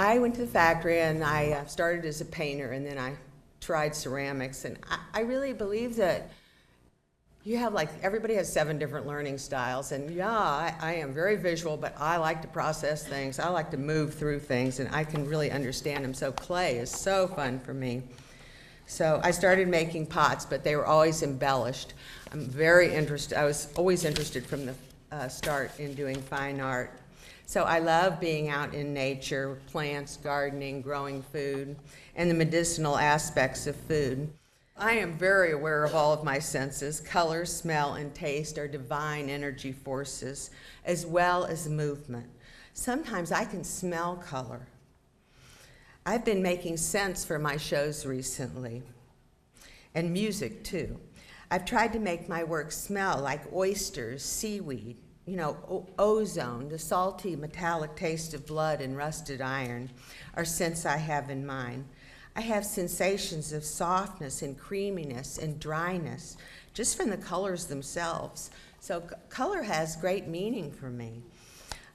I went to the factory and I started as a painter, and then I tried ceramics, and I really believe that you have, like, everybody has 7 different learning styles, and yeah, I am very visual, but I like to process things. I like to move through things, and I can really understand them. So clay is so fun for me. So I started making pots, but they were always embellished. I'm very interested. I was always interested from the start in doing fine art. So I love being out in nature, plants, gardening, growing food, and the medicinal aspects of food. I am very aware of all of my senses. Color, smell, and taste are divine energy forces, as well as movement. Sometimes I can smell color. I've been making scents for my shows recently, and music too. I've tried to make my work smell like oysters, seaweed, ozone, the salty metallic taste of blood and rusted iron are scents I have in mind. I have sensations of softness and creaminess and dryness just from the colors themselves. So color has great meaning for me.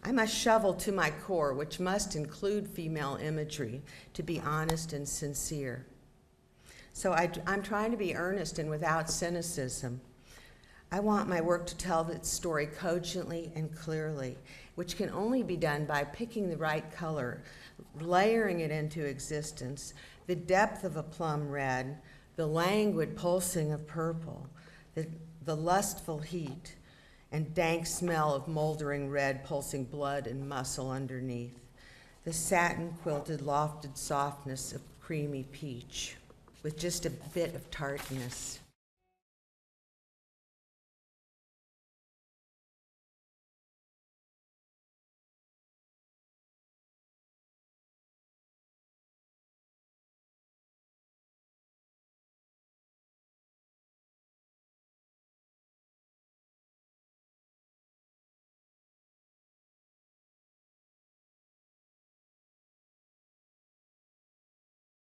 I'm a shovel to my core, which must include female imagery, to be honest and sincere. So I'm trying to be earnest and without cynicism. I want my work to tell its story cogently and clearly, which can only be done by picking the right color, layering it into existence, the depth of a plum red, the languid pulsing of purple, the lustful heat, and dank smell of moldering red pulsing blood and muscle underneath, the satin-quilted lofted softness of creamy peach, with just a bit of tartness.